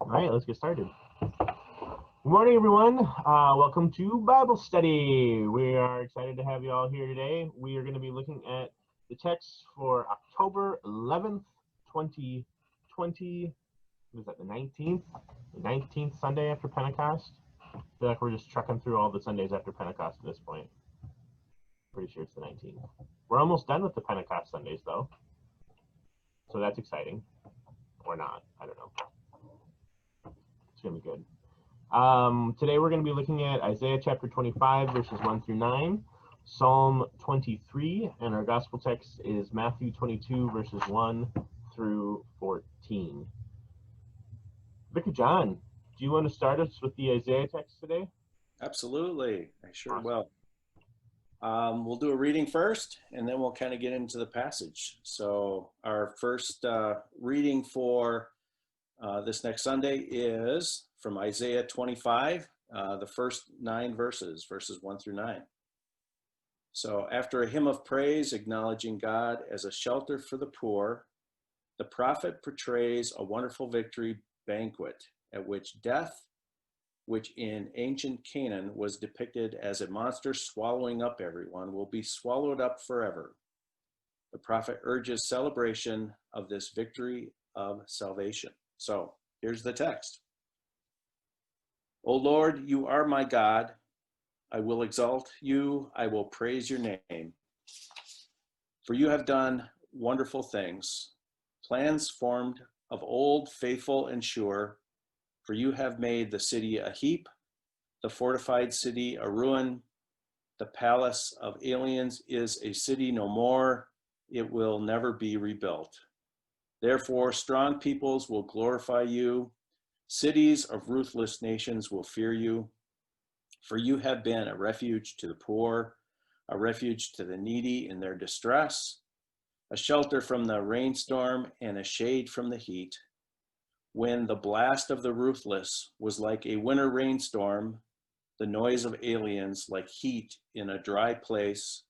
right, let's get started. Good morning, everyone. Welcome to Bible study. We are excited to have you all here today. We are going to be looking at the text for October 11th, 2020. What is that, the 19th? The 19th Sunday after Pentecost. I feel like we're just trucking through all the Sundays after Pentecost at this point. Pretty sure it's the 19th. We're almost done with the Pentecost Sundays, though. So that's exciting. Or not. I don't know. It's going to be good. Today we're going to be looking at Isaiah chapter 25, verses 1 through 9, Psalm 23, and our gospel text is Matthew 22, verses 1 through 14. Vicar John, do you want to start us with the Isaiah text today? Absolutely, I sure Awesome. will. We'll do a reading first, and then we'll kind of get into the passage. So our first reading for this next Sunday is from Isaiah 25, the first 9 verses, verses 1 through 9. So after a hymn of praise, acknowledging God as a shelter for the poor, the prophet portrays a wonderful victory banquet at which death, which in ancient Canaan was depicted as a monster swallowing up everyone, will be swallowed up forever. The prophet urges celebration of this victory of salvation. So here's the text. O Lord, you are my God. I will exalt you. I will praise your name. For you have done wonderful things, plans formed of old, faithful and sure. For you have made the city a heap, the fortified city a ruin. The palace of aliens is a city no more. It will never be rebuilt. Therefore, strong peoples will glorify you. Cities of ruthless nations will fear you. For you have been a refuge to the poor, a refuge to the needy in their distress, a shelter from the rainstorm and a shade from the heat. When the blast of the ruthless was like a winter rainstorm, the noise of aliens like heat in a dry place,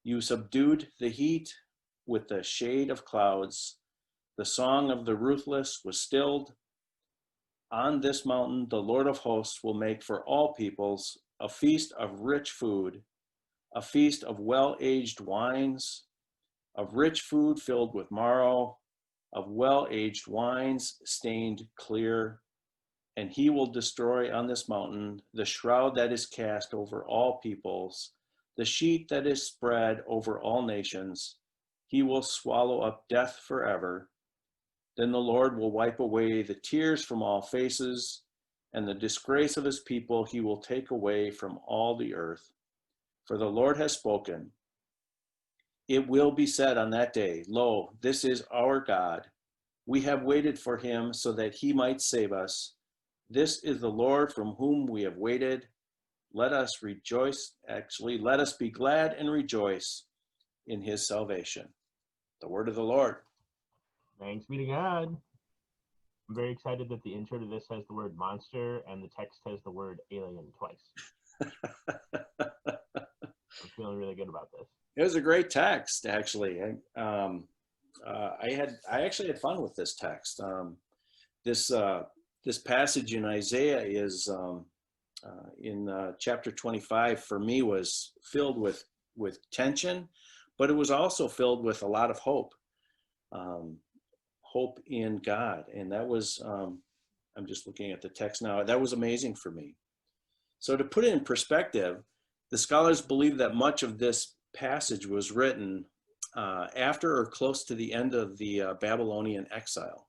you subdued the heat with the shade of clouds. The song of the ruthless was stilled. On this mountain, the Lord of hosts will make for all peoples a feast of rich food, a feast of well-aged wines, of rich food filled with marrow, of well-aged wines stained clear. And he will destroy on this mountain the shroud that is cast over all peoples, the sheet that is spread over all nations. He will swallow up death forever. Then the Lord will wipe away the tears from all faces, and the disgrace of his people he will take away from all the earth. For the Lord has spoken. It will be said on that day, lo, this is our God. We have waited for him so that he might save us. This is the Lord from whom we have waited. Let us rejoice. Actually, let us be glad and rejoice in his salvation. The word of the Lord. Thanks be to God. I'm very excited that the intro to this has the word monster and the text has the word alien twice. I'm feeling really good about this. It was a great text, actually. I actually had fun with this text. This passage in Isaiah is in chapter 25 for me was filled with tension, but it was also filled with a lot of hope. Hope in God. And that was, I'm just looking at the text now, that was amazing for me. So to put it in perspective, the scholars believe that much of this passage was written after or close to the end of the Babylonian exile.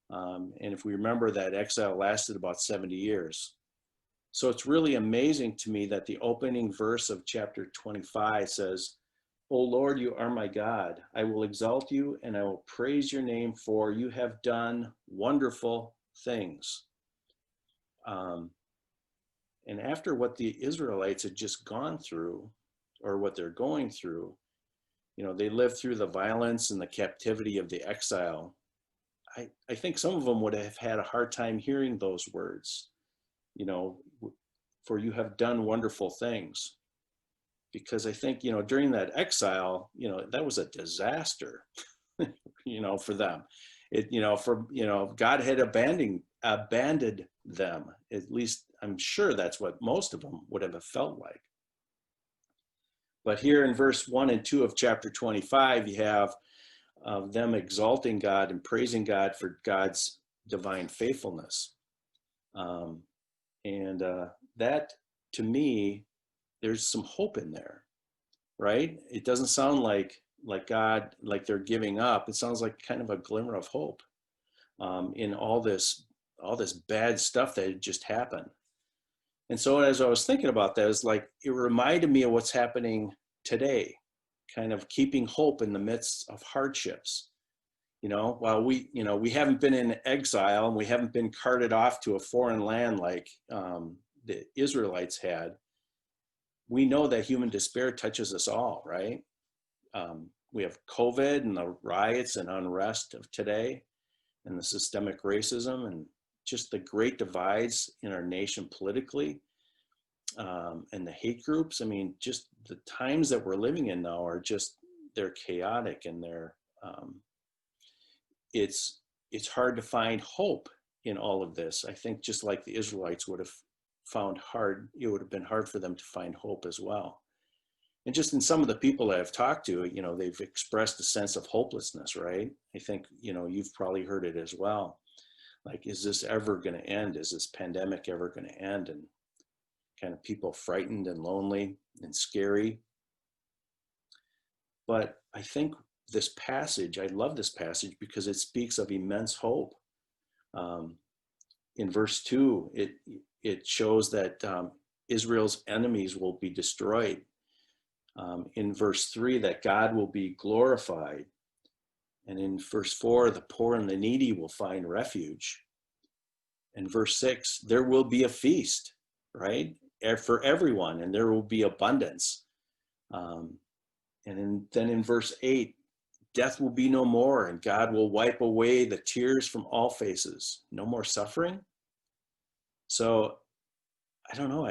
And if we remember, that exile lasted about 70 years. So it's really amazing to me that the opening verse of chapter 25 says, O Lord, you are my God. I will exalt you and I will praise your name, for you have done wonderful things. And after what the Israelites had just gone through, or what they're going through, you know, they lived through the violence and the captivity of the exile. I think some of them would have had a hard time hearing those words, you know, for you have done wonderful things. Because I think, you know, during that exile, you know, that was a disaster, you know, for them. God had abandoned them. At least I'm sure that's what most of them would have felt like. But here in verse 1 and 2 of chapter 25, you have them exalting God and praising God for God's divine faithfulness. That, to me, there's some hope in there, right? It doesn't sound like God, like they're giving up. It sounds like kind of a glimmer of hope in all this bad stuff that had just happened. And so as I was thinking about that, it reminded me of what's happening today, kind of keeping hope in the midst of hardships. While we haven't been in exile and we haven't been carted off to a foreign land like the Israelites had, we know that human despair touches us all, right? We have COVID and the riots and unrest of today and the systemic racism and just the great divides in our nation politically, and the hate groups. I mean, just the times that we're living in now they're chaotic, and it's hard to find hope in all of this. I think just like the Israelites would have it would have been hard for them to find hope as well. And just in some of the people that I've talked to, they've expressed a sense of hopelessness, right? I think, you've probably heard it as well. Like, is this ever going to end? Is this pandemic ever going to end? And kind of people frightened and lonely and scary. But I think this passage, I love this passage because it speaks of immense hope. In verse 2, it shows that Israel's enemies will be destroyed. In verse 3, that God will be glorified. And in verse 4, the poor and the needy will find refuge. In verse 6, there will be a feast, right? For everyone, and there will be abundance. Then in verse 8, death will be no more, and God will wipe away the tears from all faces. No more suffering. So, I don't know,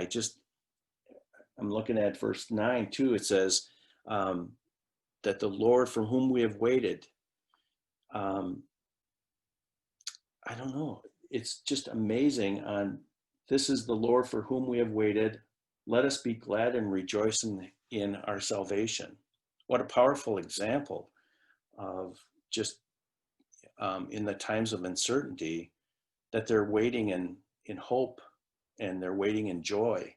I'm looking at verse 9 too. It says that the Lord for whom we have waited, I don't know, it's just amazing. This is the Lord for whom we have waited. Let us be glad and rejoice in our salvation. What a powerful example of just in the times of uncertainty, that they're waiting in hope, and they're waiting in joy,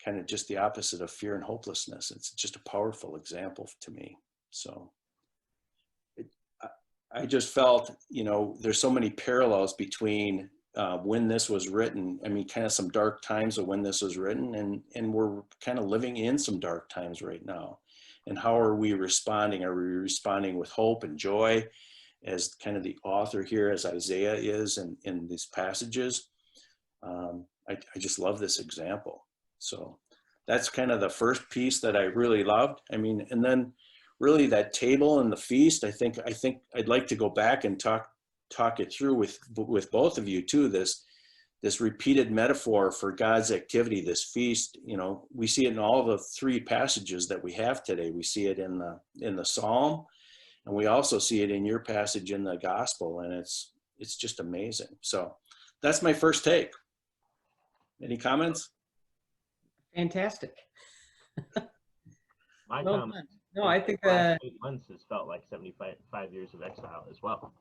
kind of just the opposite of fear and hopelessness. It's just a powerful example to me. So I just felt, there's so many parallels between when this was written. I mean, kind of some dark times of when this was written, and we're kind of living in some dark times right now. And how are we responding? Are we responding with hope and joy, as kind of the author here, as Isaiah is in these passages? I just love this example. So that's kind of the first piece that I really loved. I mean, and then really that table and the feast, I think I'd like to go back and talk it through with both of you too. This repeated metaphor for God's activity, this feast, we see it in all the three passages that we have today. We see it in the Psalm, and we also see it in your passage in the Gospel, and it's just amazing. So that's my first take. Any comments? Fantastic. My Well comment. done. No, I think the last 8 months has felt like 75 years of exile as well.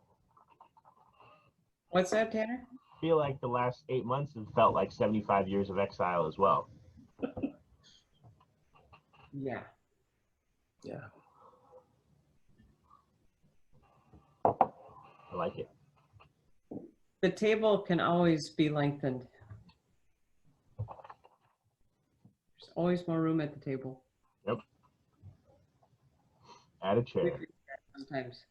What's that, Tanner? I feel like the last 8 months have felt like 75 years of exile as well. Yeah. Yeah. I like it. The table can always be lengthened. There's always more room at the table. Yep. Add a chair. Sometimes.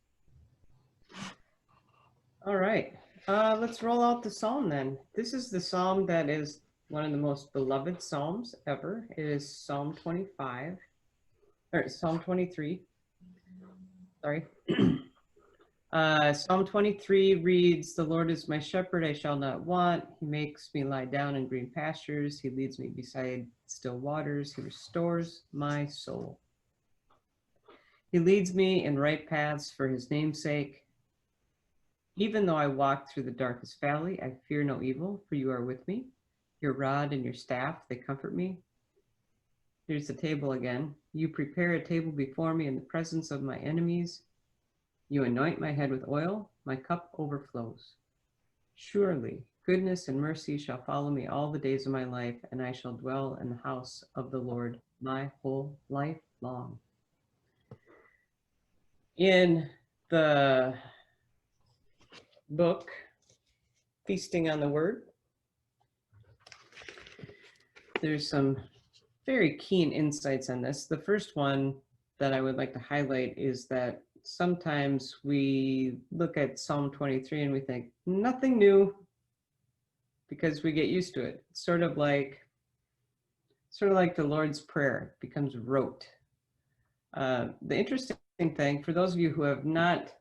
All right. Let's roll out the psalm then. This is the psalm that is one of the most beloved psalms ever. It is Psalm 25, or Psalm 23. Sorry. Psalm 23 reads, "The Lord is my shepherd, I shall not want. He makes me lie down in green pastures. He leads me beside still waters. He restores my soul. He leads me in right paths for his name's sake. Even though I walk through the darkest valley, I fear no evil, for you are with me. Your rod and your staff, they comfort me. Here's the table again. You prepare a table before me in the presence of my enemies. You anoint my head with oil, my cup overflows. Surely goodness and mercy shall follow me all the days of my life, and I shall dwell in the house of the Lord my whole life long. In the book, Feasting on the Word, there's some very keen insights on this. The first one that I would like to highlight is that sometimes we look at Psalm 23 and we think, nothing new, because we get used to it. It's sort of like the Lord's Prayer. It becomes rote. The interesting thing, for those of you who have not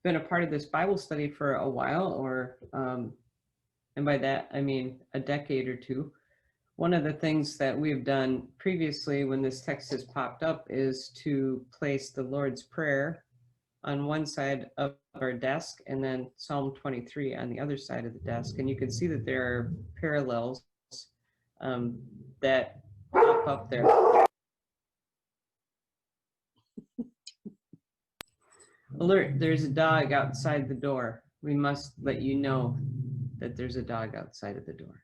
been a part of this Bible study for a while, or and by that I mean a decade or two, one of the things that we've done previously when this text has popped up is to place the Lord's Prayer on one side of our desk and then Psalm 23 on the other side of the desk. And you can see that there are parallels that pop up there. Alert, there's a dog outside the door. We must let you know that there's a dog outside of the door.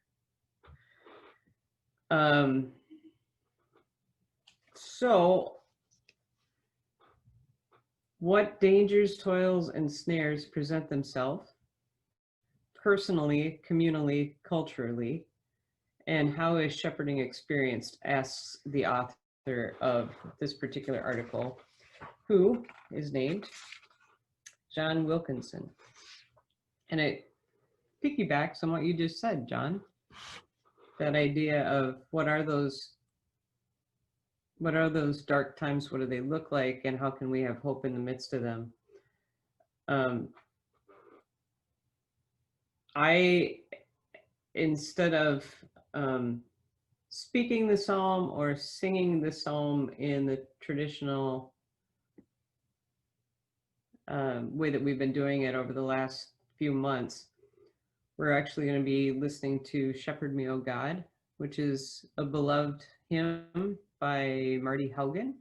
So, what dangers, toils, and snares present themselves personally, communally, culturally, and how is shepherding experienced, asks the author of this particular article, who is named John Wilkinson. And it piggybacks on what you just said, John. That idea of what are those dark times, what do they look like, and how can we have hope in the midst of them? Instead of speaking the psalm or singing the psalm in the traditional way that we've been doing it over the last few months, we're actually going to be listening to Shepherd Me, O God, which is a beloved hymn by Marty Haugen.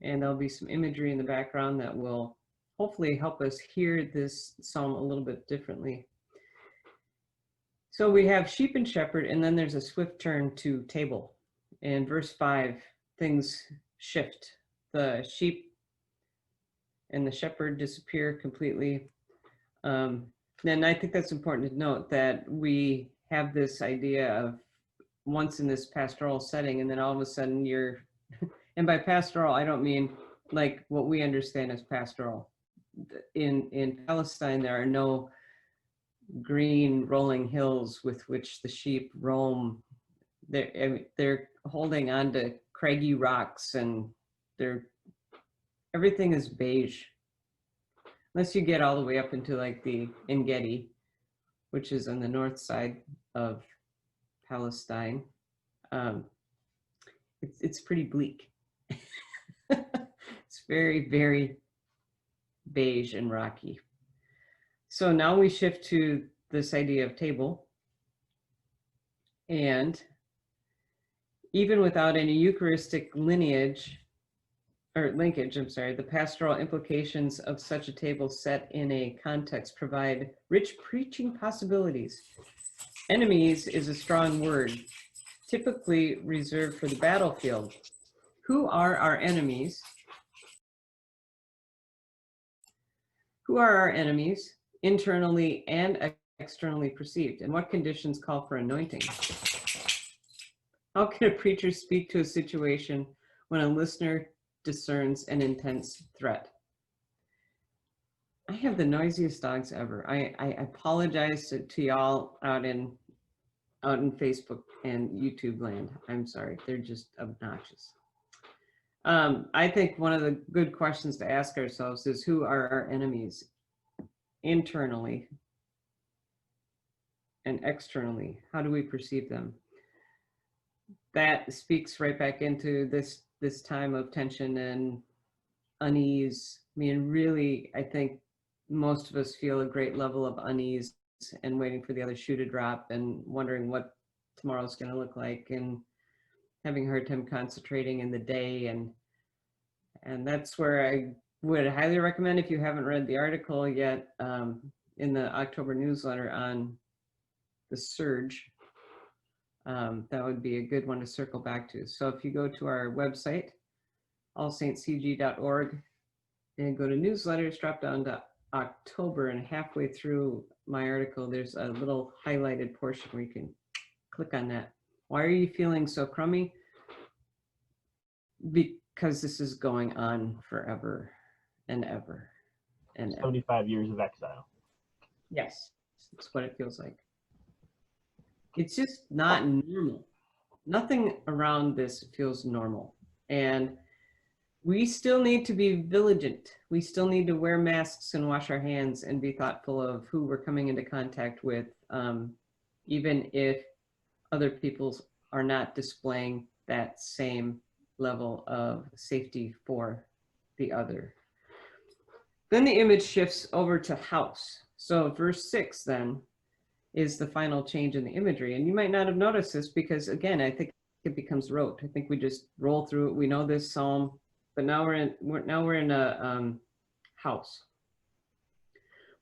And there'll be some imagery in the background that will hopefully help us hear this psalm a little bit differently. So we have sheep and shepherd, and then there's a swift turn to table. In verse 5, things shift. The sheep and the shepherd disappear completely. And I think that's important to note, that we have this idea of once in this pastoral setting, and then all of a sudden you're, and by pastoral, I don't mean like what we understand as pastoral. In Palestine, there are no green rolling hills with which the sheep roam. They're holding on to craggy rocks, and everything is beige. Unless you get all the way up into like the En-Gedi, which is on the north side of Palestine. It's pretty bleak. It's very, very beige and rocky. So now we shift to this idea of table. And even without any Eucharistic linkage, the pastoral implications of such a table set in a context provide rich preaching possibilities. Enemies is a strong word, typically reserved for the battlefield. Who are our enemies? Who are our enemies, internally and externally perceived, and what conditions call for anointing? How can a preacher speak to a situation when a listener discerns an intense threat? I have the noisiest dogs ever. I apologize to y'all out in Facebook and YouTube land. I'm sorry, they're just obnoxious. I think one of the good questions to ask ourselves is, who are our enemies internally and externally? How do we perceive them? That speaks right back into this time of tension and unease. I mean, really, I think most of us feel a great level of unease and waiting for the other shoe to drop and wondering what tomorrow's going to look like and having a hard time concentrating in the day. And that's where I would highly recommend, if you haven't read the article yet, in the October newsletter on the surge, that would be a good one to circle back to. So if you go to our website, allsaintscg.org, and go to newsletters, drop down to October, and halfway through my article, there's a little highlighted portion where you can click on that. Why are you feeling so crummy? Because this is going on forever and ever and ever. 75 years of exile. Yes, that's what it feels like. It's just not normal. Nothing around this feels normal. And we still need to be vigilant. We still need to wear masks and wash our hands and be thoughtful of who we're coming into contact with, even if other people are not displaying that same level of safety for the other. Then the image shifts over to house. So verse 6 then is the final change in the imagery. And you might not have noticed this because, again, I think it becomes rote. I think we just roll through it. We know this psalm, but now we're in a house.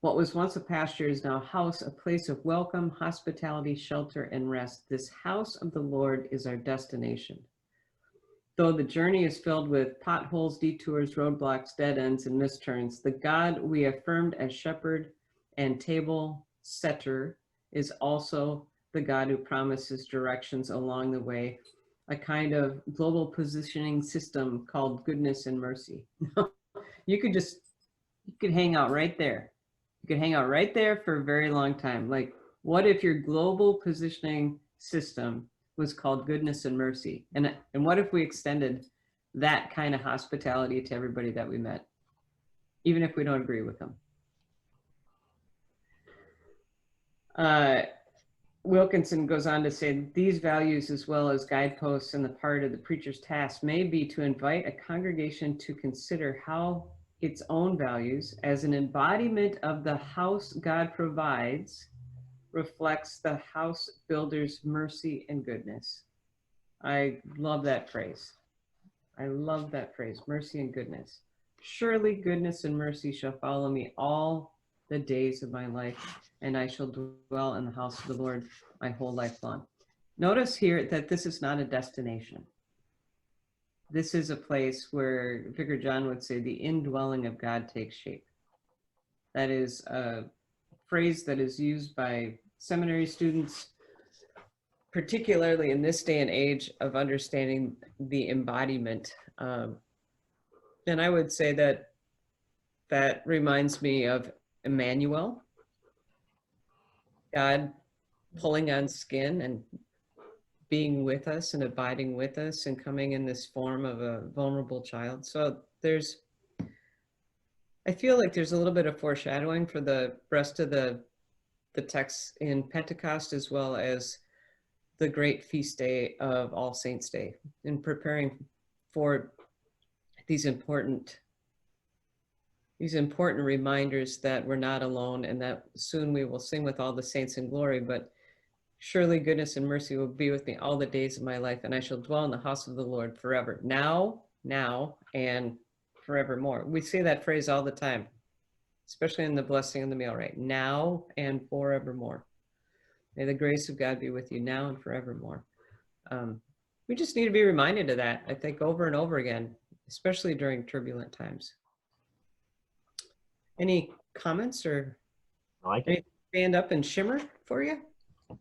What was once a pasture is now a house, a place of welcome, hospitality, shelter, and rest. This house of the Lord is our destination. Though the journey is filled with potholes, detours, roadblocks, dead ends, and misturns, the God we affirmed as shepherd and table setter is also the God who promises directions along the way, a kind of global positioning system called goodness and mercy. You could hang out right there. You could hang out right there for a very long time. Like, what if your global positioning system was called goodness and mercy? And what if we extended that kind of hospitality to everybody that we met, even if we don't agree with them? Wilkinson goes on to say, these values, as well as guideposts in the part of the preacher's task, may be to invite a congregation to consider how its own values, as an embodiment of the house God provides, reflects the house builder's mercy and goodness. I love that phrase. I love that phrase, mercy and goodness. Surely goodness and mercy shall follow me all the days of my life, and I shall dwell in the house of the Lord my whole life long. Notice here that this is not a destination. This is a place where Vicar John would say the indwelling of God takes shape. That is a phrase that is used by seminary students, particularly in this day and age of understanding the embodiment. And I would say that reminds me of Emmanuel, God pulling on skin and being with us and abiding with us and coming in this form of a vulnerable child. So I feel like there's a little bit of foreshadowing for the rest of the text in Pentecost, as well as the great feast day of All Saints' Day, in preparing for these important reminders that we're not alone and that soon we will sing with all the saints in glory. But surely goodness and mercy will be with me all the days of my life, and I shall dwell in the house of the Lord forever. Now, and forevermore. We say that phrase all the time, especially in the blessing of the meal, right? Now and forevermore. May the grace of God be with you now and forevermore. We just need to be reminded of that, I think, over and over again, especially during turbulent times. Any comments or I like it. Stand up and shimmer for you? I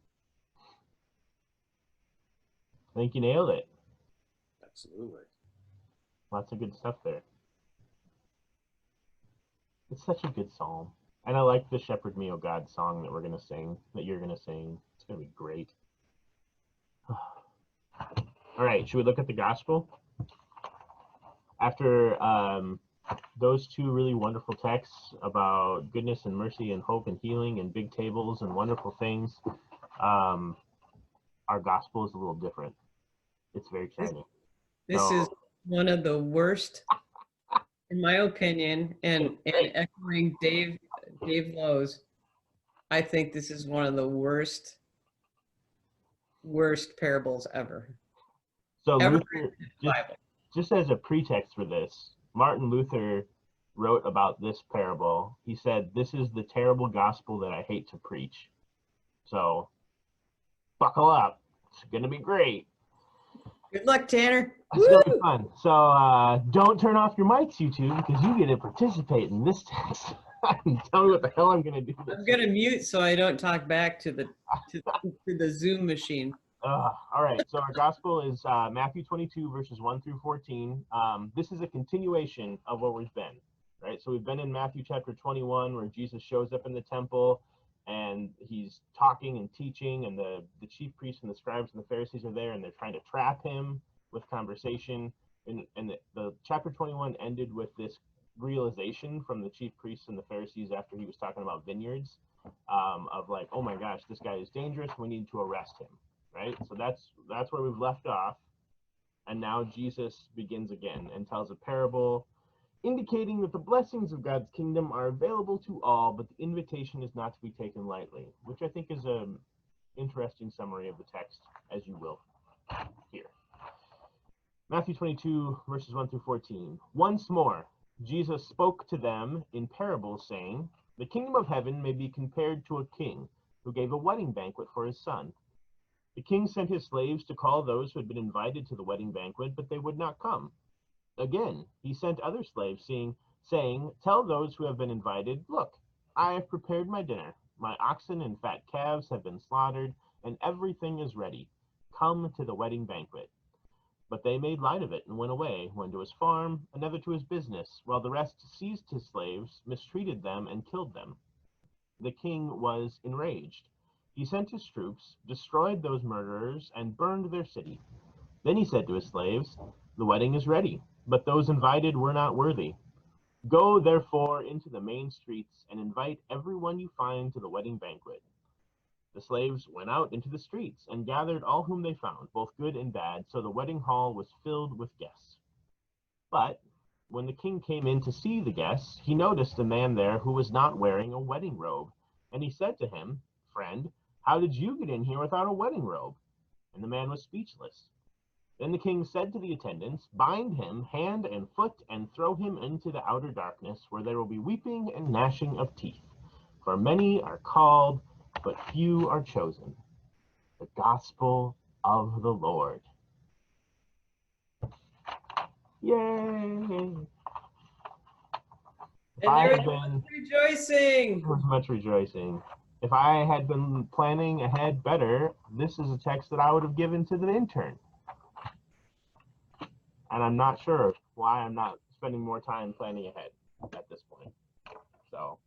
think you nailed it. Absolutely. Lots of good stuff there. It's such a good psalm. And I like the Shepherd Me, O God song that we're going to sing, that you're going to sing. It's going to be great. All right, should we look at the gospel? After those two really wonderful texts about goodness and mercy and hope and healing and big tables and wonderful things, our gospel is a little different. It's very shiny. This is one of the worst, in my opinion, and echoing Dave Lowe's, I think this is one of the worst parables ever. So Ever Luther, in the just, Bible. just as a pretext for this, Martin Luther wrote about this parable. He said, "This is the terrible gospel that I hate to preach." So buckle up. It's going to be great. Good luck, Tanner. It's going to be fun. So don't turn off your mics, you two, because you get to participate in this text. Tell me what the hell I'm going to do. I'm gonna mute so I don't talk back to the Zoom machine. All right, so our gospel is Matthew 22, verses 1 through 14. This is a continuation of where we've been, right? So we've been in Matthew chapter 21, where Jesus shows up in the temple, and he's talking and teaching, and the chief priests and the scribes and the Pharisees are there, and they're trying to trap him with conversation. And the chapter 21 ended with this realization from the chief priests and the Pharisees after he was talking about vineyards, of like, oh my gosh, this guy is dangerous, we need to arrest him. Right, so that's where we've left off, and now Jesus begins again and tells a parable indicating that the blessings of God's kingdom are available to all, but the invitation is not to be taken lightly, which I think is an interesting summary of the text, as you will hear. Matthew 22, verses 1 through 14. Once more, Jesus spoke to them in parables, saying, "The kingdom of heaven may be compared to a king who gave a wedding banquet for his son. The king sent his slaves to call those who had been invited to the wedding banquet, but they would not come. Again, he sent other slaves, saying, 'Tell those who have been invited, look, I have prepared my dinner. My oxen and fat calves have been slaughtered, and everything is ready. Come to the wedding banquet.' But they made light of it and went away, one to his farm, another to his business, while the rest seized his slaves, mistreated them, and killed them. The king was enraged. He sent his troops, destroyed those murderers, and burned their city. Then he said to his slaves, 'The wedding is ready, but those invited were not worthy. Go, therefore, into the main streets and invite everyone you find to the wedding banquet.' The slaves went out into the streets and gathered all whom they found, both good and bad, so the wedding hall was filled with guests. But when the king came in to see the guests, he noticed a man there who was not wearing a wedding robe. And he said to him, 'Friend, how did you get in here without a wedding robe?' And the man was speechless. Then the king said to the attendants, 'Bind him hand and foot and throw him into the outer darkness, where there will be weeping and gnashing of teeth. For many are called, but few are chosen.' The gospel of the Lord." Yay! And there was rejoicing. There was much rejoicing. If I had been planning ahead better, this is a text that I would have given to the intern. And I'm not sure why I'm not spending more time planning ahead at this point. So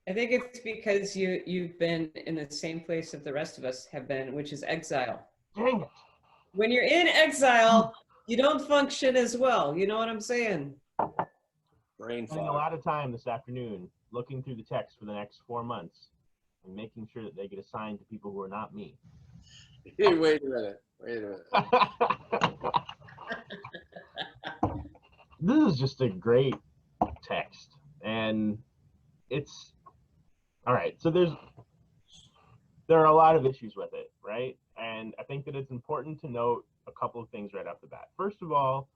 I think it's because you've been in the same place that the rest of us have been, which is exile. dang it. When you're in exile, you don't function as well. You know what I'm saying? Brain Spending a fog. lot of time this afternoon looking through the text for the next 4 months and making sure that they get assigned to people who are not me. Hey, wait a minute. This is just a great text, and it's all right. So there are a lot of issues with it, right? And I think that it's important to note a couple of things right off the bat. First of all,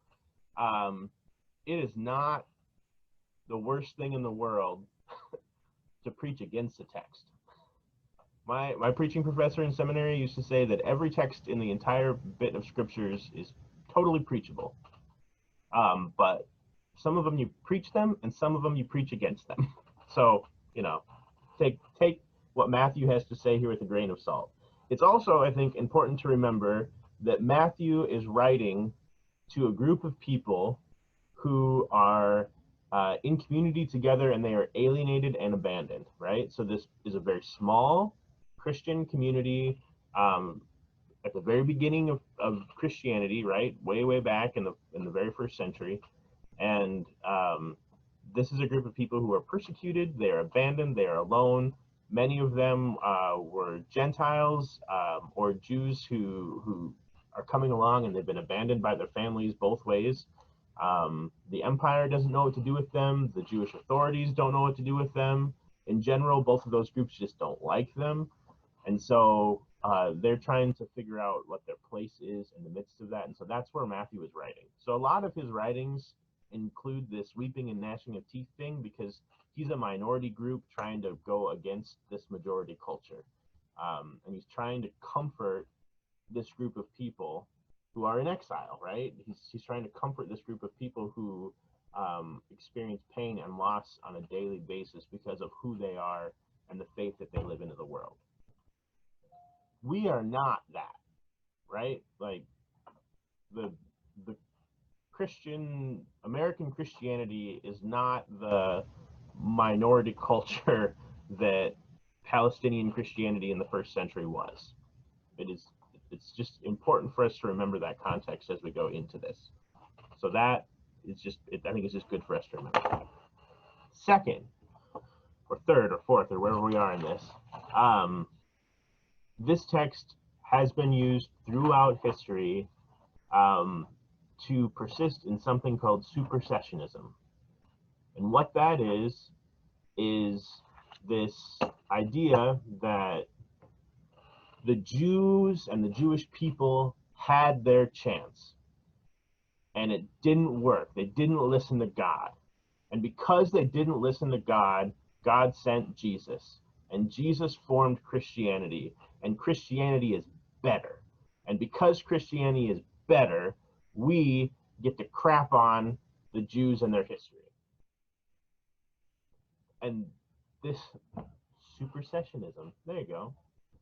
it is not the worst thing in the world to preach against a text. My preaching professor in seminary used to say that every text in the entire bit of scriptures is totally preachable. But some of them you preach them, and some of them you preach against them. So, take what Matthew has to say here with a grain of salt. It's also, I think, important to remember that Matthew is writing to a group of people who are in community together, and they are alienated and abandoned, right? So this is a very small Christian community at the very beginning of Christianity, right? Way back in the very first century. And this is a group of people who are persecuted, they are abandoned, they are alone. Many of them were Gentiles or Jews who are coming along, and they've been abandoned by their families both ways. The empire doesn't know what to do with them. The Jewish authorities don't know what to do with them. in general, both of those groups just don't like them. And so they're trying to figure out what their place is in the midst of that. And so that's where Matthew is writing. So a lot of his writings include this weeping and gnashing of teeth thing, because he's a minority group trying to go against this majority culture. And he's trying to comfort this group of people who are in exile, right? He's trying to comfort this group of people who experience pain and loss on a daily basis because of who they are and the faith that they live into the world. We are not that, right? Like the American Christianity is not the minority culture that Palestinian Christianity in the first century was. It's just important for us to remember that context as we go into this. So that is just, I think it's just good for us to remember that. Second, or third, or fourth, or wherever we are in this, this text has been used throughout history to persist in something called supersessionism. And what that is this idea that the Jews and the Jewish people had their chance, and it didn't work. They didn't listen to God. And because they didn't listen to God, God sent Jesus. And Jesus formed Christianity. And Christianity is better. And because Christianity is better, we get to crap on the Jews and their history. And this supersessionism, there you go.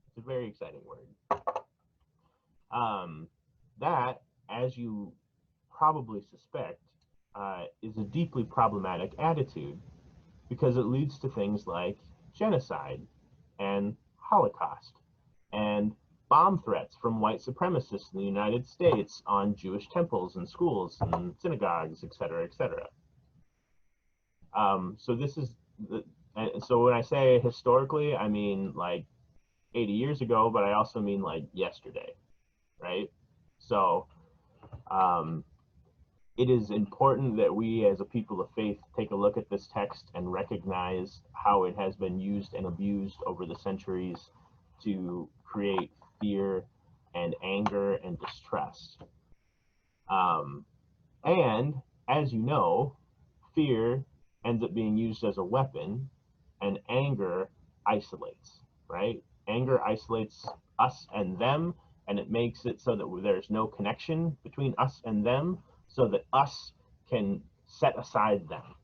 It's a very exciting word. That, as you probably suspect, is a deeply problematic attitude, because it leads to things like genocide and Holocaust and bomb threats from white supremacists in the United States on Jewish temples and schools and synagogues, et cetera, et cetera. So this is so when I say historically, I mean like 80 years ago, but I also mean like yesterday, right? So it is important that we as a people of faith take a look at this text and recognize how it has been used and abused over the centuries to create fear and anger and distrust. And as you know, fear ends up being used as a weapon, and anger isolates, right? Anger isolates us and them, and it makes it so that there's no connection between us and them, so that us can set aside them.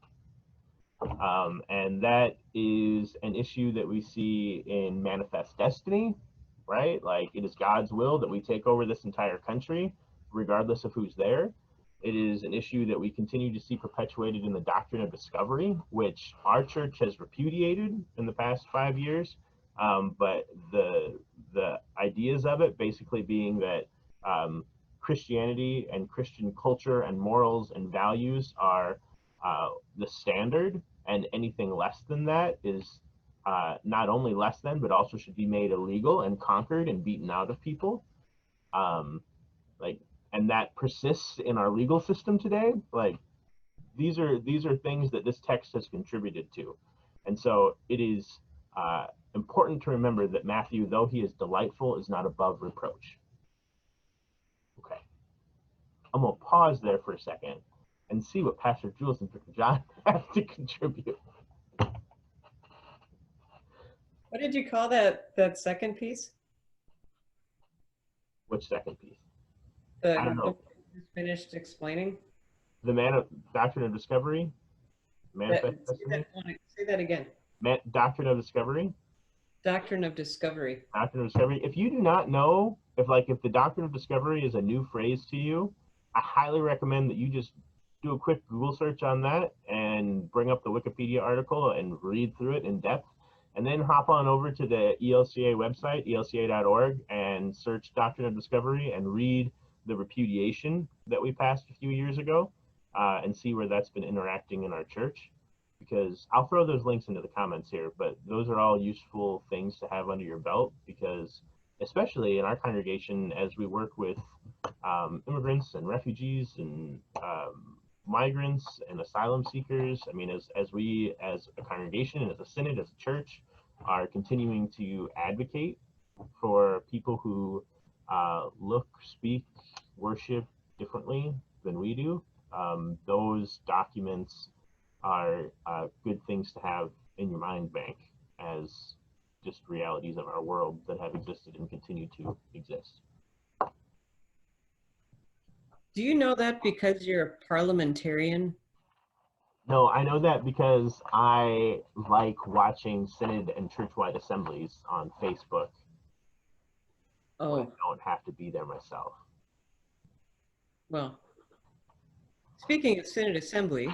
And that is an issue that we see in Manifest Destiny, right? Like, it is God's will that we take over this entire country, regardless of who's there. It is an issue that we continue to see perpetuated in the doctrine of discovery, which our church has repudiated in the past 5 years. But the ideas of it basically being that Christianity and Christian culture and morals and values are the standard, and anything less than that is not only less than, but also should be made illegal and conquered and beaten out of people. And that persists in our legal system today. Like, these are things that this text has contributed to. And so it is important to remember that Matthew, though he is delightful, is not above reproach. Okay. I'm going to pause there for a second and see what Pastor Jules and Vicar John have to contribute. What did you call that second piece? Which second piece? I don't know. Just finished explaining. The Doctrine of Discovery? Manifest Destiny? Say that again. Doctrine of Discovery? Doctrine of Discovery. Doctrine of Discovery. If you do not know, if the Doctrine of Discovery is a new phrase to you, I highly recommend that you just do a quick Google search on that and bring up the Wikipedia article and read through it in depth, and then hop on over to the ELCA website, elca.org, and search Doctrine of Discovery and read the repudiation that we passed a few years ago, and see where that's been interacting in our church. Because I'll throw those links into the comments here, but those are all useful things to have under your belt, because especially in our congregation, as we work with immigrants and refugees and migrants and asylum seekers. I mean, as we, as a congregation, as a synod, as a church, are continuing to advocate for people who look, speak, worship differently than we do, those documents are good things to have in your mind bank as just realities of our world that have existed and continue to exist. Do you know that because you're a parliamentarian? No, I know that because I like watching synod and churchwide assemblies on Facebook. Oh, I don't have to be there myself. well, speaking of Synod Assembly,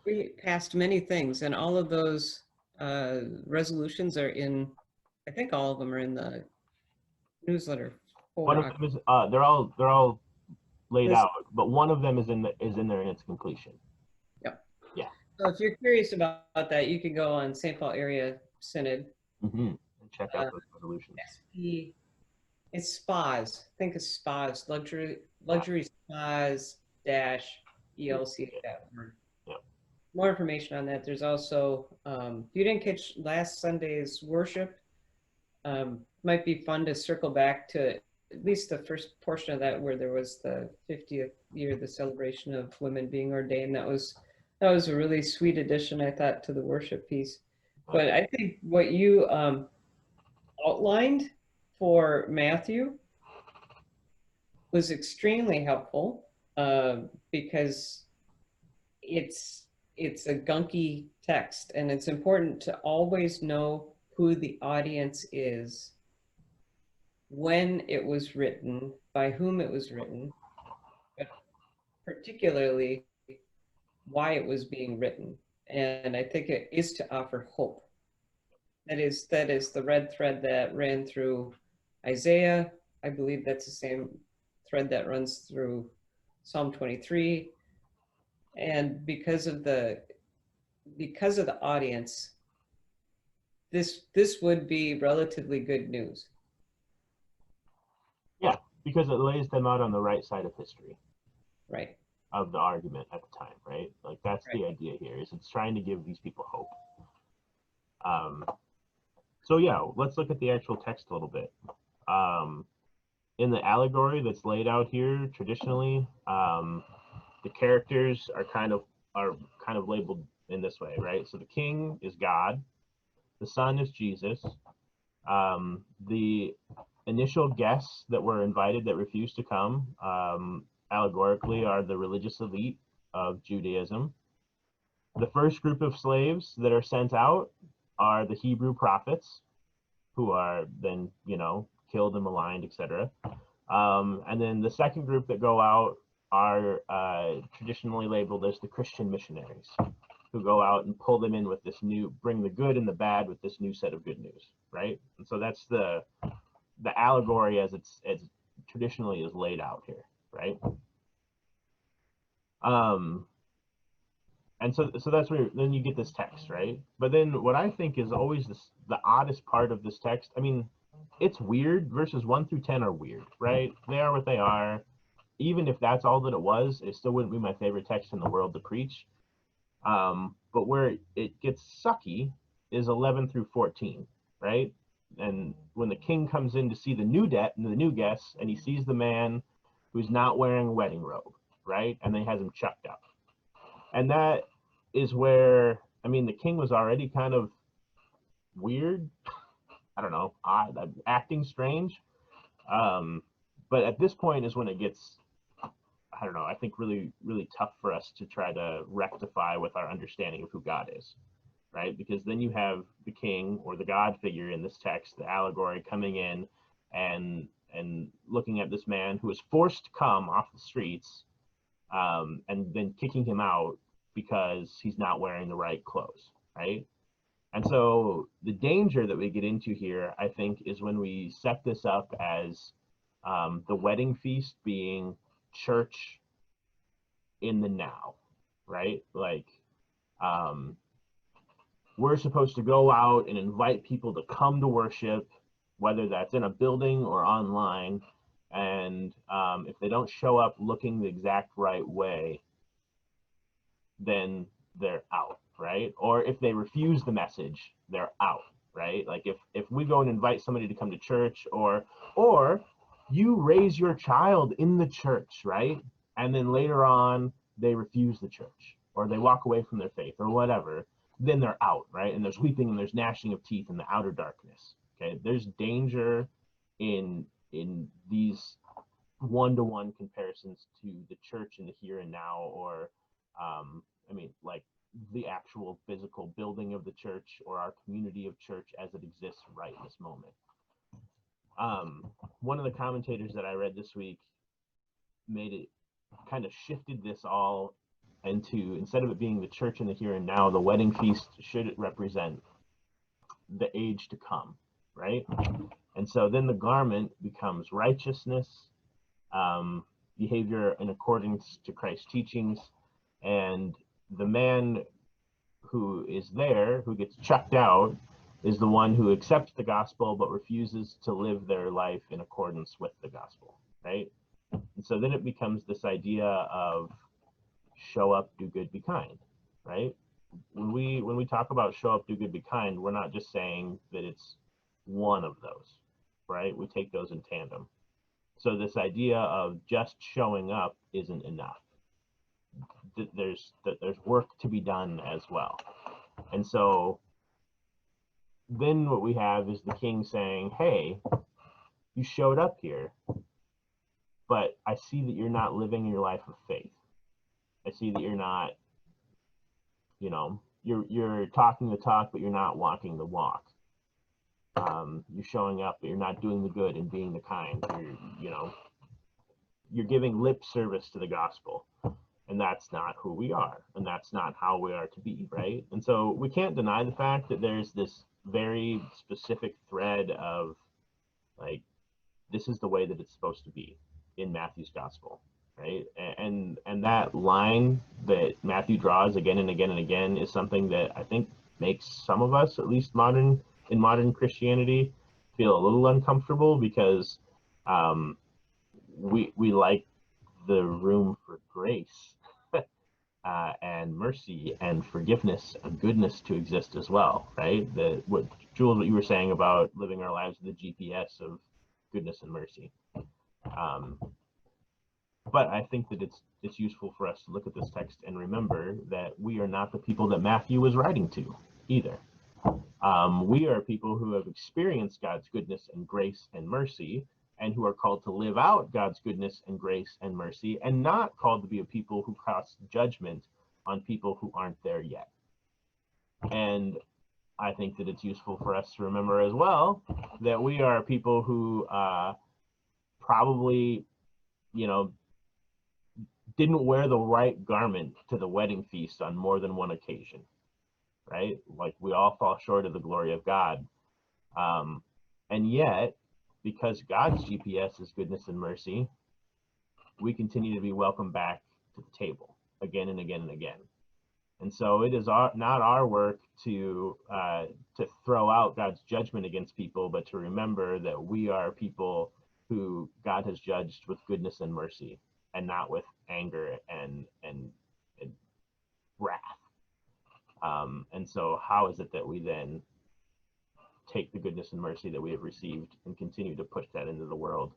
we passed many things, and all of those resolutions are in, I think all of them are in the newsletter. One of them is they're all laid out, but one of them is in there in its completion. Yep. Yeah. So if you're curious about that, you can go on St. Paul Area Synod. And check out those resolutions. SP, it's spas. Think of spas, luxury spas dash ELC.org. Yeah. More information on that. There's also, if you didn't catch last Sunday's worship, might be fun to circle back to at least the first portion of that, where there was the 50th year, the celebration of women being ordained. That was a really sweet addition, I thought, to the worship piece. But I think what you outlined for Matthew was extremely helpful, because it's a gunky text, and it's important to always know who the audience is, when it was written, by whom it was written, but particularly why it was being written. And I think it is to offer hope. That is the red thread that ran through Isaiah. I believe that's the same thread that runs through Psalm 23. And because of the audience, this would be relatively good news. Yeah, because it lays them out on the right side of history. Right. Of the argument at the time, right? Like that's right. The idea here, is it's trying to give these people hope. So yeah, let's look at the actual text a little bit. In the allegory that's laid out here, traditionally, the characters are kind of labeled in this way, right? So the king is God, the son is Jesus, the initial guests that were invited that refused to come, allegorically, are the religious elite of Judaism. The first group of slaves that are sent out are the Hebrew prophets, who are then, killed and maligned, etc. And then the second group that go out are traditionally labeled as the Christian missionaries, who go out and pull them in with this bring the good and the bad with this new set of good news, right? And so that's the allegory as traditionally is laid out here, right? And so that's where then you get this text, right? But then what I think is always the oddest part of this text, I mean, it's weird. Verses 1 through 10 are weird, right? They are what they are. Even if that's all that it was, it still wouldn't be my favorite text in the world to preach. But where it gets sucky is 11 through 14, right? And when the king comes in to see the new guests, and he sees the man who's not wearing a wedding robe, right? And then he has him chucked up. And that is where, I mean, the king was already kind of weird. I don't know, odd, acting strange. But at this point is when it gets, I don't know, I think really, really tough for us to try to rectify with our understanding of who God is, right? Because then you have the king, or the God figure in this text, the allegory, coming in and looking at this man who was forced to come off the streets, and then kicking him out because he's not wearing the right clothes, right? And so the danger that we get into here, I think, is when we set this up as the wedding feast being church in the now, right? Like, we're supposed to go out and invite people to come to worship, whether that's in a building or online, And if they don't show up looking the exact right way, then they're out, right? Or if they refuse the message, they're out, right? Like if we go and invite somebody to come to church, or you raise your child in the church, right? And then later on they refuse the church, or they walk away from their faith, or whatever, then they're out, right? And there's weeping and there's gnashing of teeth in the outer darkness. Okay, there's danger in these one-to-one comparisons to the church in the here and now, or I mean, like the actual physical building of the church or our community of church as it exists right this moment. One of the commentators that I read this week made it, kind of shifted this all into, instead of it being the church in the here and now, the wedding feast should represent the age to come, right? And so then the garment becomes righteousness, behavior in accordance to Christ's teachings, and the man who is there, who gets chucked out, is the one who accepts the gospel but refuses to live their life in accordance with the gospel, right? And so then it becomes this idea of show up, do good, be kind, right? When we talk about show up, do good, be kind, we're not just saying that it's one of those, right? We take those in tandem. So this idea of just showing up isn't enough. There's work to be done as well. And so then what we have is the king saying, hey, you showed up here, but I see that you're not living your life of faith. I see that you're not, you're talking the talk, but you're not walking the walk. You're showing up, but you're not doing the good and being the kind. You're giving lip service to the gospel, and that's not who we are, and that's not how we are to be, right? And so we can't deny the fact that there's this very specific thread of, like, this is the way that it's supposed to be in Matthew's gospel, right? And that line that Matthew draws again and again and again is something that I think makes some of us, at least in modern Christianity, feel a little uncomfortable, because we like the room for grace and mercy and forgiveness and goodness to exist as well, right? What Jules, what you were saying about living our lives with the GPS of goodness and mercy. But I think that it's useful for us to look at this text and remember that we are not the people that Matthew was writing to either. We are people who have experienced God's goodness and grace and mercy, and who are called to live out God's goodness and grace and mercy, and not called to be a people who cast judgment on people who aren't there yet. And I think that it's useful for us to remember as well that we are people who probably, didn't wear the right garment to the wedding feast on more than one occasion, right? Like, we all fall short of the glory of God. And yet, because God's GPS is goodness and mercy, we continue to be welcomed back to the table again and again and again. And so it is not our work to throw out God's judgment against people, but to remember that we are people who God has judged with goodness and mercy, and not with anger and wrath. And so how is it that we then take the goodness and mercy that we have received and continue to push that into the world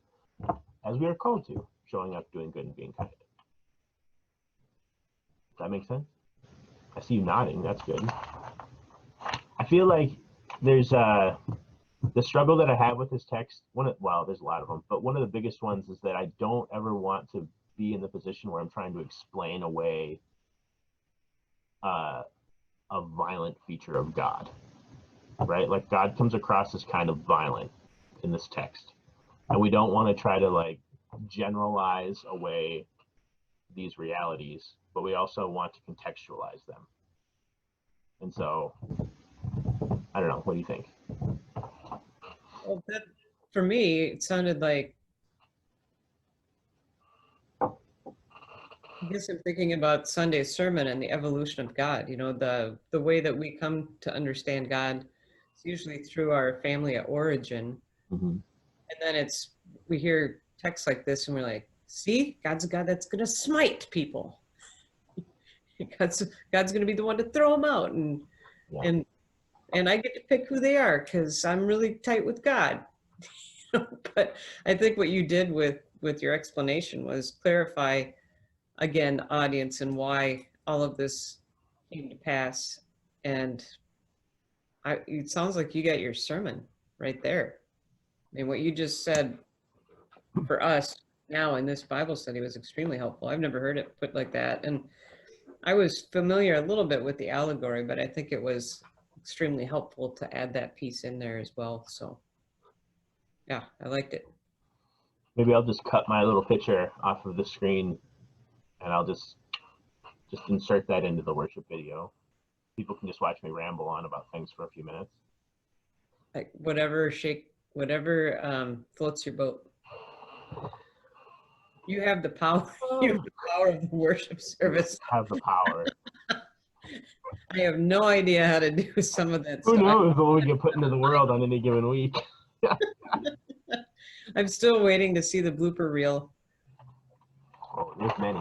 as we are called to, showing up, doing good, and being kind? Does that make sense? I see you nodding. That's good. I feel like there's the struggle that I have with this text. There's a lot of them, but one of the biggest ones is that I don't ever want to be in the position where I'm trying to explain away a violent feature of God, right? Like, God comes across as kind of violent in this text, and we don't want to try to generalize away these realities, but we also want to contextualize them. And so, I don't know, what do you think? Well, for me, it sounded like, I guess I'm thinking about Sunday's sermon and the evolution of God. The way that we come to understand God is usually through our family of origin. Mm-hmm. And then we hear texts like this and we're like, see, God's a God that's going to smite people. God's going to be the one to throw them out. And I get to pick who they are because I'm really tight with God. But I think what you did with your explanation was clarify, again, the audience and why all of this came to pass. And it sounds like you got your sermon right there. I mean, what you just said for us now in this Bible study was extremely helpful. I've never heard it put like that. And I was familiar a little bit with the allegory, but I think it was extremely helpful to add that piece in there as well. So yeah, I liked it. Maybe I'll just cut my little picture off of the screen and I'll just insert that into the worship video. People can just watch me ramble on about things for a few minutes. Like whatever floats your boat. You have the power. You have the power of the worship service. Have the power. I have no idea how to do some of that Who stuff. knows what we get put into the world on any given week? I'm still waiting to see the blooper reel. Oh, there's many.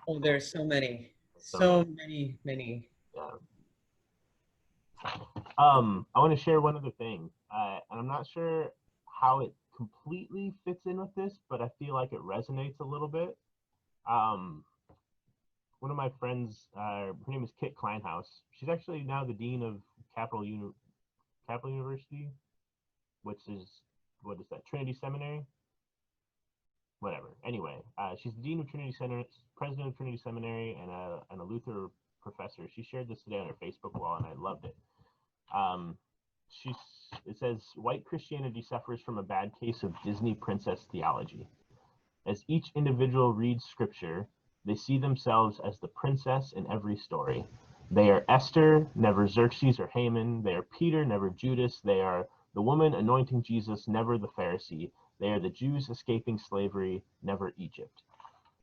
Oh, there's so many. So many. Yeah. I want to share one other thing, and I'm not sure how it completely fits in with this, but I feel like it resonates a little bit. One of my friends, her name is Kit Kleinhaus. She's actually now the dean of Capital University, which is, what is that, Trinity Seminary? Whatever. Anyway, she's the dean of Trinity Seminary, president of Trinity Seminary, and a Luther professor. She shared this today on her Facebook wall, and I loved it. It says, white Christianity suffers from a bad case of Disney princess theology. As each individual reads scripture, they see themselves as the princess in every story. They are Esther, never Xerxes or Haman. They are Peter, never Judas. They are the woman anointing Jesus, never the Pharisee. They are the Jews escaping slavery, never Egypt.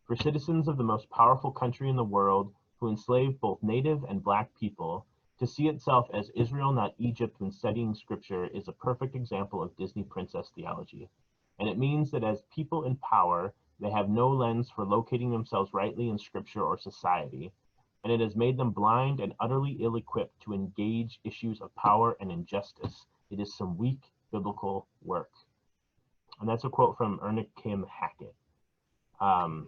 For citizens of the most powerful country in the world, who enslaved both native and black people, to see itself as Israel, not Egypt, when studying scripture is a perfect example of Disney princess theology. And it means that as people in power, they have no lens for locating themselves rightly in scripture or society, and it has made them blind and utterly ill-equipped to engage issues of power and injustice. It is some weak biblical work. And that's a quote from Erna Kim Hackett. And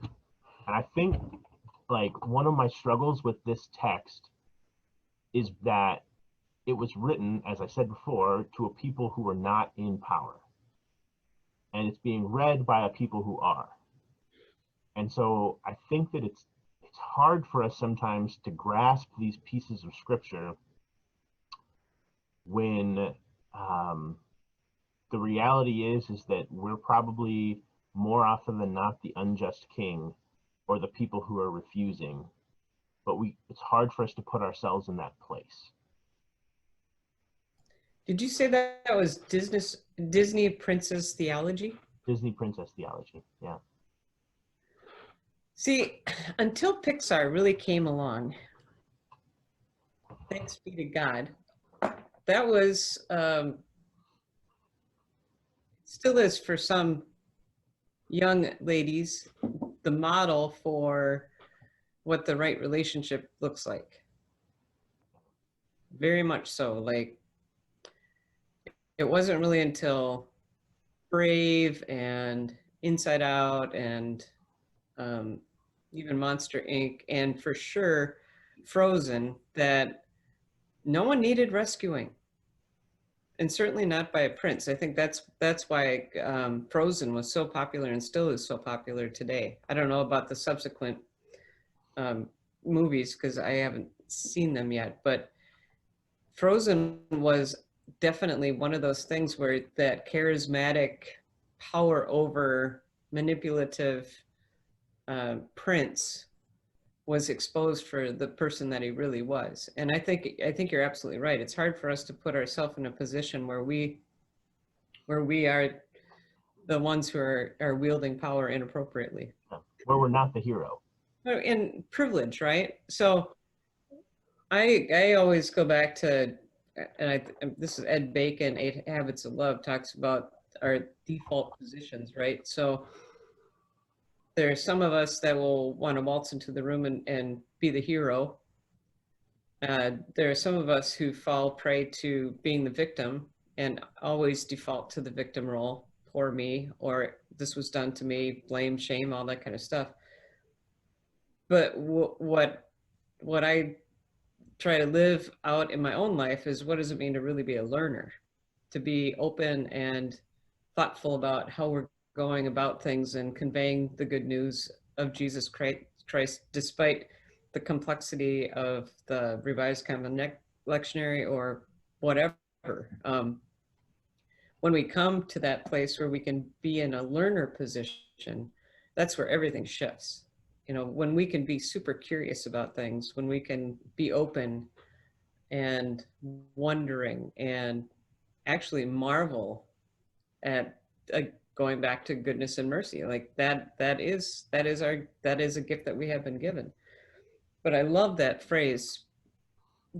I think, like, one of my struggles with this text is that it was written, as I said before, to a people who were not in power. And it's being read by a people who are. And so I think that it's hard for us sometimes to grasp these pieces of scripture when the reality is that we're probably more often than not the unjust king or the people who are refusing. But it's hard for us to put ourselves in that place. Did you say that was Disney princess theology? Disney princess theology, yeah. See, until Pixar really came along, thanks be to God, that was, still is for some young ladies, the model for what the right relationship looks like. Very much so. Like, it wasn't really until Brave and Inside Out and even Monster Inc. and for sure Frozen that no one needed rescuing, and certainly not by a prince. I think that's why Frozen was so popular and still is so popular today. I don't know about the subsequent movies because I haven't seen them yet, but Frozen was definitely one of those things where that charismatic, power over manipulative prince was exposed for the person that he really was. And I think you're absolutely right. It's hard for us to put ourselves in a position where we are the ones who are wielding power inappropriately. Where we're not the hero. And privilege, right? So I always go back to, and this is Ed Bacon, 8 Habits of Love, talks about our default positions, right? So there are some of us that will want to waltz into the room and be the hero. There are some of us who fall prey to being the victim and always default to the victim role. Poor me, or this was done to me, blame, shame, all that kind of stuff. But what I try to live out in my own life is, what does it mean to really be a learner, to be open and thoughtful about how we're going about things and conveying the good news of Jesus Christ, despite the complexity of the Revised Common Lectionary or whatever. When we come to that place where we can be in a learner position, that's where everything shifts. You know, when we can be super curious about things, when we can be open and wondering and actually marvel at going back to goodness and mercy, like that is a gift that we have been given. But I love that phrase,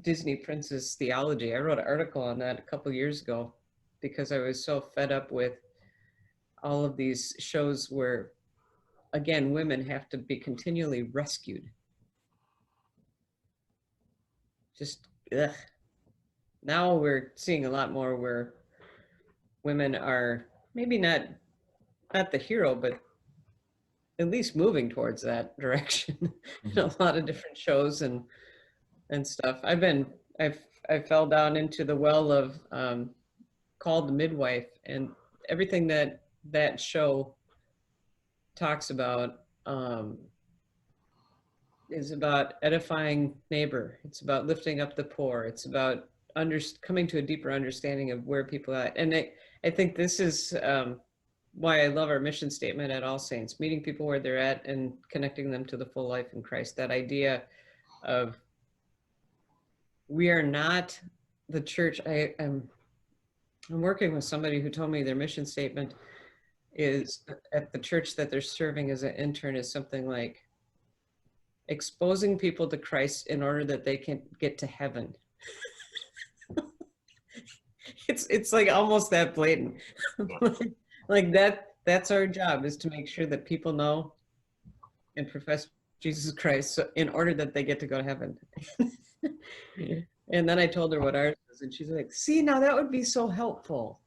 Disney Princess Theology. I wrote an article on that a couple years ago because I was so fed up with all of these shows where, again, women have to be continually rescued. Just ugh. Now we're seeing a lot more where women are maybe not the hero, but at least moving towards that direction. In a lot of different shows and stuff. I fell down into the well of Called the Midwife, and everything that show talks about is about edifying neighbor. It's about lifting up the poor. It's about coming to a deeper understanding of where people are at. And I think this is why I love our mission statement at All Saints, meeting people where they're at and connecting them to the full life in Christ. That idea of, we are not the church. I'm working with somebody who told me their mission statement is, at the church that they're serving as an intern, is something like exposing people to Christ in order that they can get to heaven. It's like almost that blatant. Like that's our job, is to make sure that people know and profess Jesus Christ, so in order that they get to go to heaven. And then I told her what ours is, and she's like, see, now that would be so helpful.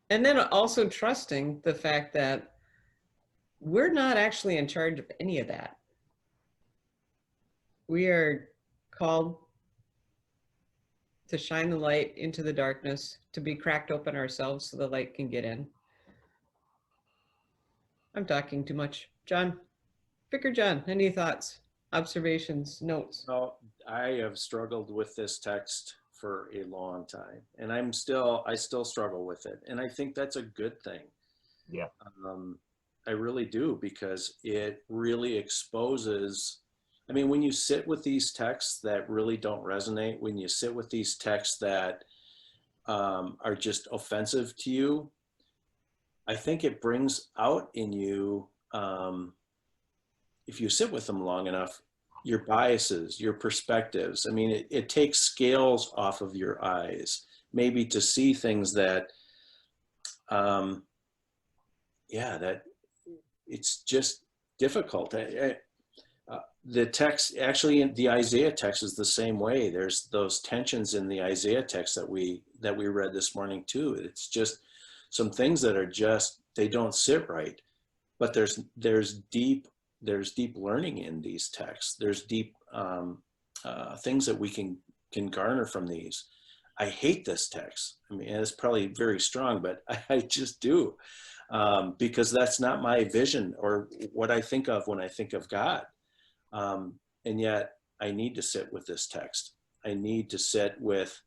And then also trusting the fact that we're not actually in charge of any of that. We are called to shine the light into the darkness, to be cracked open ourselves so the light can get in. I'm talking too much. John, Vicar John, any thoughts, observations, notes? No, I have struggled with this text for a long time, and I still struggle with it. And I think that's a good thing. Yeah. I really do, because it really exposes, I mean, when you sit with these texts that really don't resonate, when you sit with these texts that are just offensive to you, I think it brings out in you, if you sit with them long enough, your biases, your perspectives. I mean, it takes scales off of your eyes, maybe to see things that, that it's just difficult. The text, actually, the Isaiah text is the same way. There's those tensions in the Isaiah text that we read this morning too. It's just some things that are just, they don't sit right. But there's deep learning in these texts. There's deep things that we can garner from these. I hate this text. I mean, it's probably very strong, but I just do, because that's not my vision or what I think of when I think of God. And yet I need to sit with this text. I need to sit with,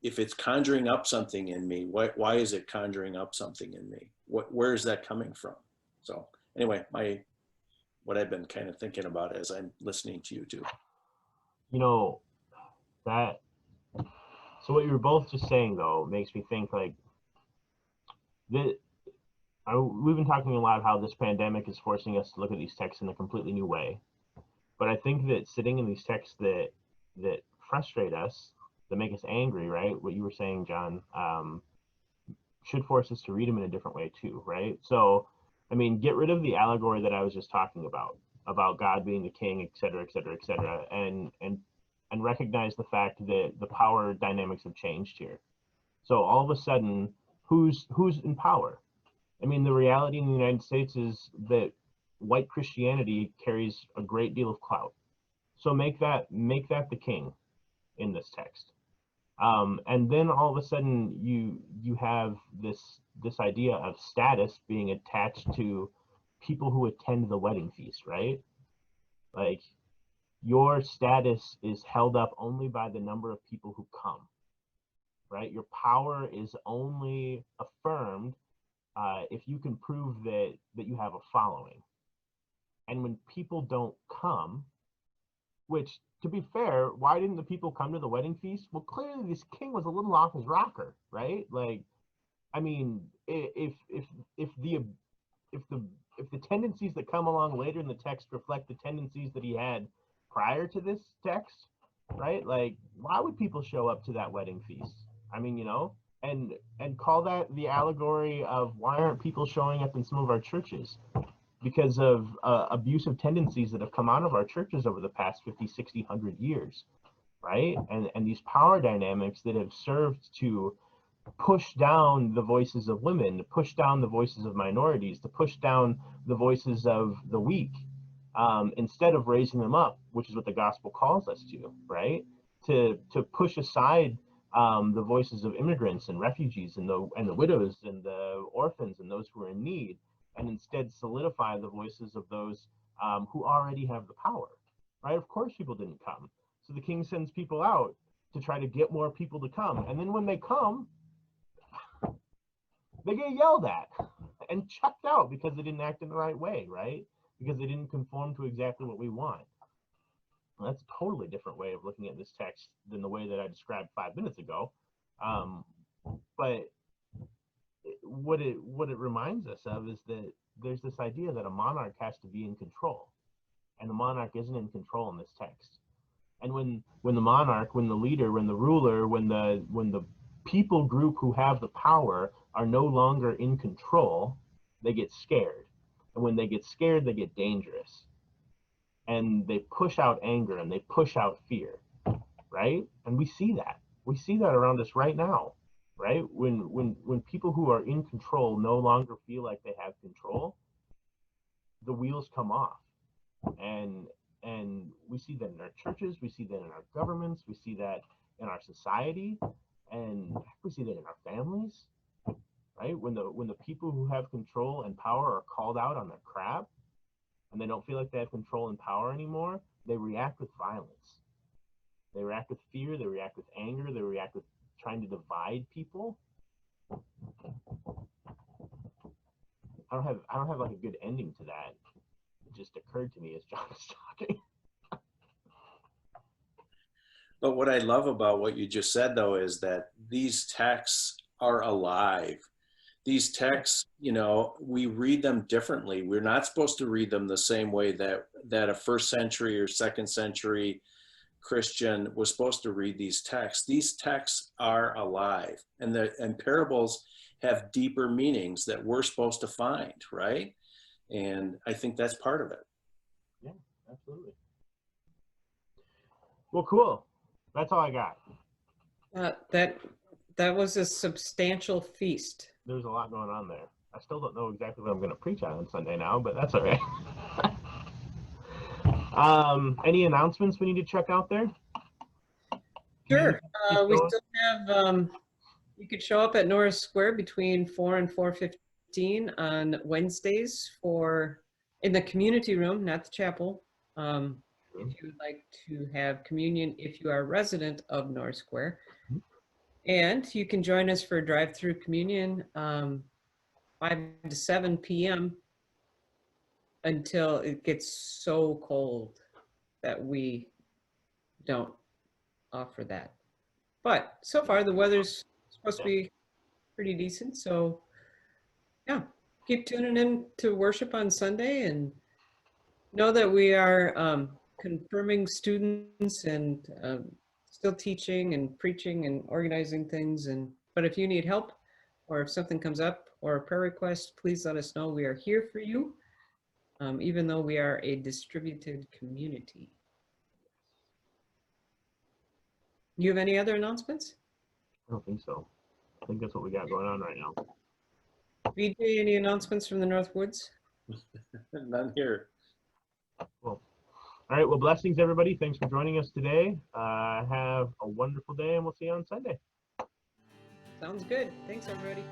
if it's conjuring up something in me, why is it conjuring up something in me? Where is that coming from? So anyway, what I've been kind of thinking about as I'm listening to you too. You know, so what you were both just saying though makes me think, like, we've been talking a lot how this pandemic is forcing us to look at these texts in a completely new way. But I think that sitting in these texts that frustrate us, that make us angry, right? What you were saying, John, should force us to read them in a different way too, right? So I mean, get rid of the allegory that I was just talking about God being the king, et cetera, et cetera, et cetera, and recognize the fact that the power dynamics have changed here. So all of a sudden, who's in power? I mean, the reality in the United States is that white Christianity carries a great deal of clout. So make that the king in this text. And then all of a sudden you have this idea of status being attached to people who attend the wedding feast, right? Like, your status is held up only by the number of people who come, right? Your power is only affirmed if you can prove that you have a following. And when people don't come, which, to be fair, why didn't the people come to the wedding feast? Well, clearly this king was a little off his rocker, right? Like, I mean, if the tendencies that come along later in the text reflect the tendencies that he had prior to this text, right? Like, why would people show up to that wedding feast? I mean, you know, and call that the allegory of why aren't people showing up in some of our churches? Because of abusive tendencies that have come out of our churches over the past 50, 60, 100 years, right? And these power dynamics that have served to push down the voices of women, to push down the voices of minorities, to push down the voices of the weak, instead of raising them up, which is what the gospel calls us to, right? To push aside the voices of immigrants and refugees and the widows and the orphans and those who are in need, and instead solidify the voices of those who already have the power, right? Of course people didn't come. So the king sends people out to try to get more people to come. And then when they come, they get yelled at and chucked out because they didn't act in the right way, right? Because they didn't conform to exactly what we want. Well, that's a totally different way of looking at this text than the way that I described 5 minutes ago. But what it reminds us of is that there's this idea that a monarch has to be in control, and the monarch isn't in control in this text. And when the monarch, when the leader, when the ruler, when the people group who have the power are no longer in control, they get scared. And when they get scared, they get dangerous. And they push out anger and they push out fear, right? And we see that. We see that around us right now, right? When people who are in control no longer feel like they have control, the wheels come off. And we see that in our churches, we see that in our governments, we see that in our society, and we see that in our families, right? When the people who have control and power are called out on their crap, and they don't feel like they have control and power anymore, they react with violence. They react with fear, they react with anger, they react with trying to divide people. I don't have like a good ending to that. It just occurred to me as John was talking. But what I love about what you just said, though, is that these texts are alive. These texts, you know, we read them differently. We're not supposed to read them the same way that a first century or second century Christian was supposed to read these texts. These texts are alive, and parables have deeper meanings that we're supposed to find, right? And I think that's part of it. Yeah, absolutely. Well, cool. That's all I got. That was a substantial feast. There's a lot going on there. I still don't know exactly what I'm going to preach on Sunday now, but that's all right. Any announcements we need to check out there? Sure. We still have, you could show up at Norris Square between 4 and 4:15 on Wednesdays in the community room, not the chapel. If you would like to have communion, if you are a resident of Norris Square. And you can join us for drive-through communion 5 to 7 p.m. until it gets so cold that we don't offer that. But so far the weather's supposed to be pretty decent, so yeah, keep tuning in to worship on Sunday and know that we are confirming students and still teaching and preaching and organizing things. But if you need help or if something comes up or a prayer request, please let us know. We are here for you, even though we are a distributed community. You have any other announcements? I don't think so. I think that's what we got going on right now. VJ, any announcements from the North Woods? None here. Cool. All right. Well, blessings, everybody. Thanks for joining us today. Have a wonderful day, and we'll see you on Sunday. Sounds good. Thanks, everybody.